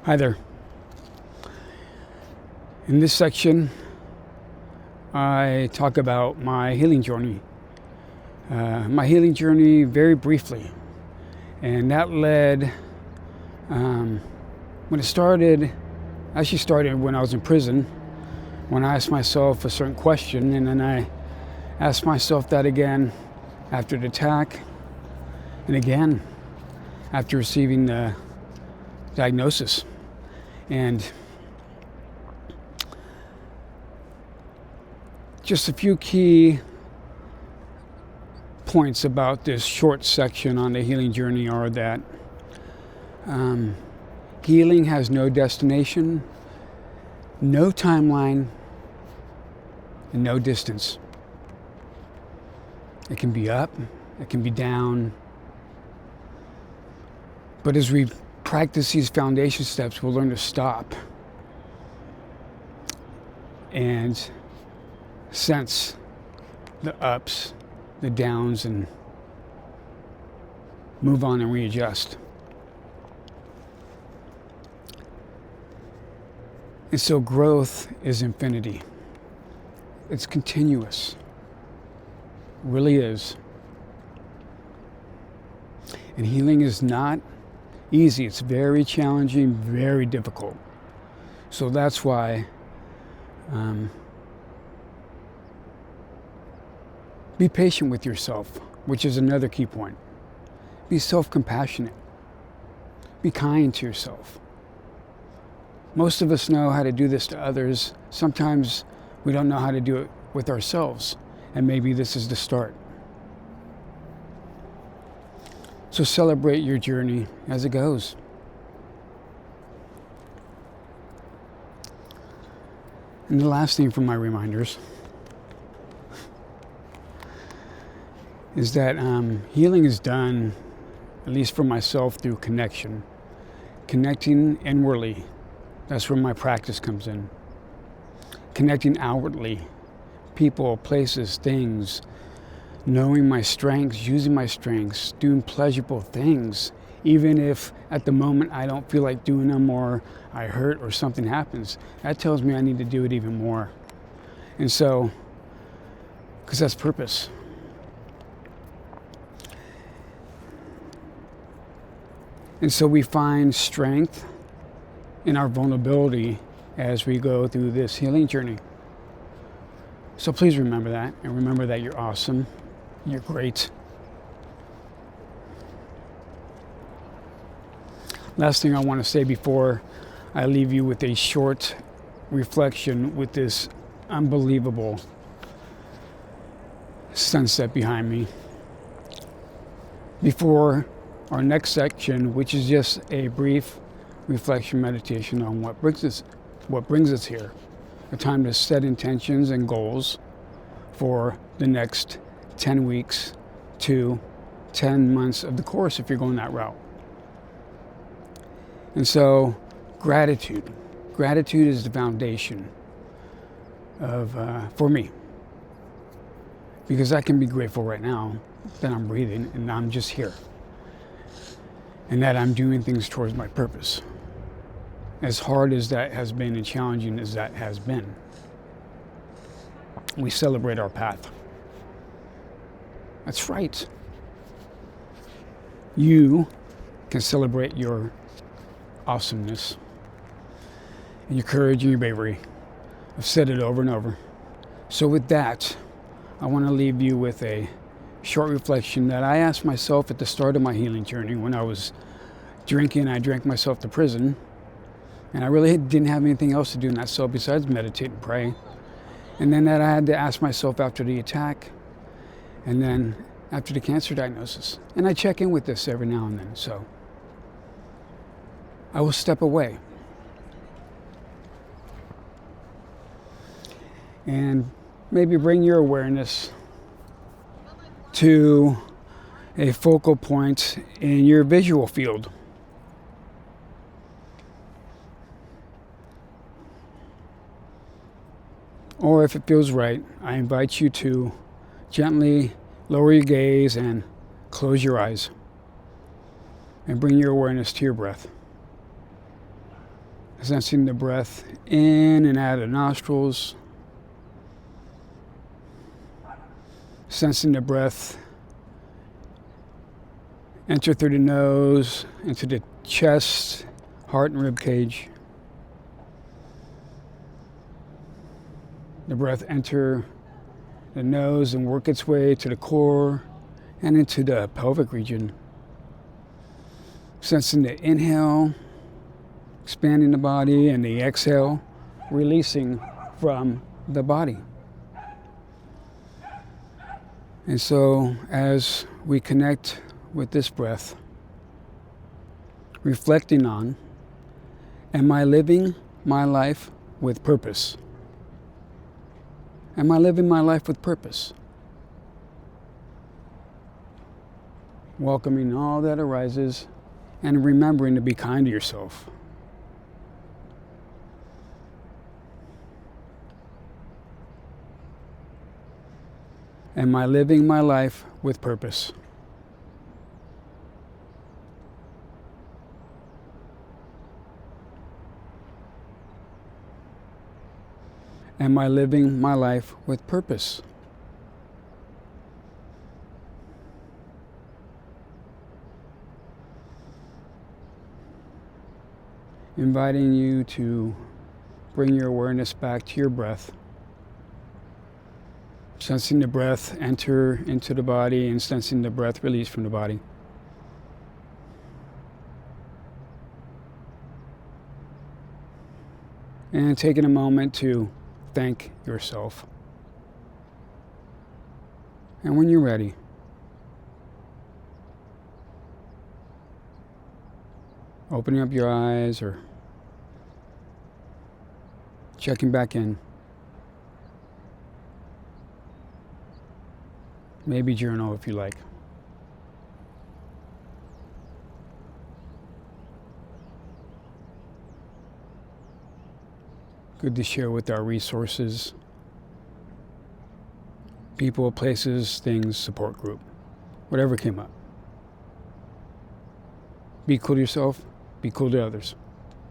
Hi there. In this section, I talk about my healing journey. Very briefly. And that led, when it started, actually started when I was in prison, when I asked myself a certain question, and then I asked myself that again after the attack, and again after receiving the diagnosis. And just a few key points about this short section on the healing journey are that healing has no destination, no timeline, and no distance. It can be up, it can be down, but as we practice these foundation steps, we'll learn to stop and sense the ups, the downs, and move on and readjust. And so growth is infinity. It's continuous. It really is. And healing is not easy. It's very challenging, very difficult. So that's why be patient with yourself, which is another key point. Be self-compassionate. Be kind to yourself. Most of us know how to do this to others. Sometimes we don't know how to do it with ourselves, and maybe this is the start. So celebrate your journey as it goes. And the last thing from my reminders is that healing is done, at least for myself, through connection. Connecting inwardly, that's where my practice comes in. Connecting outwardly, people, places, things, knowing my strengths, using my strengths, doing pleasurable things, even if at the moment I don't feel like doing them or I hurt or something happens. That tells me I need to do it even more. And so, because that's purpose. And so we find strength in our vulnerability as we go through this healing journey. So please remember that, and remember that you're awesome. You're great. Last thing I want to say before I leave you with a short reflection with this unbelievable sunset behind me. Before our next section, which is just a brief reflection meditation on what brings us here, a time to set intentions and goals for the next 10 weeks to 10 months of the course if you're going that route. And so gratitude is the foundation of for me, because I can be grateful right now that I'm breathing and I'm just here, and that I'm doing things towards my purpose, as hard as that has been and challenging as that has been. We celebrate our path. That's right. You can celebrate your awesomeness and your courage and your bravery. I've said it over and over. So with that, I want to leave you with a short reflection that I asked myself at the start of my healing journey when I was drinking. I drank myself to prison, and I really didn't have anything else to do in that cell besides meditate and pray. And then that I had to ask myself after the attack, and then after the cancer diagnosis. And I check in with this every now and then. So I will step away and maybe bring your awareness to a focal point in your visual field. Or if it feels right, I invite you to gently lower your gaze and close your eyes and bring your awareness to your breath. Sensing the breath in and out of the nostrils. Sensing the breath enter through the nose, into the chest, heart and rib cage. The breath enter the nose and work its way to the core and into the pelvic region. Sensing the inhale, expanding the body, and the exhale, releasing from the body. And so as we connect with this breath, reflecting on, am I living my life with purpose? Am I living my life with purpose? Welcoming all that arises and remembering to be kind to yourself. Am I living my life with purpose? Am I living my life with purpose? Inviting you to bring your awareness back to your breath. Sensing the breath enter into the body and sensing the breath release from the body. And taking a moment to thank yourself. And when you're ready, opening up your eyes or checking back in. Maybe journal if you like. Good to share with our resources, people, places, things, support group, whatever came up. Be cool to yourself, be cool to others.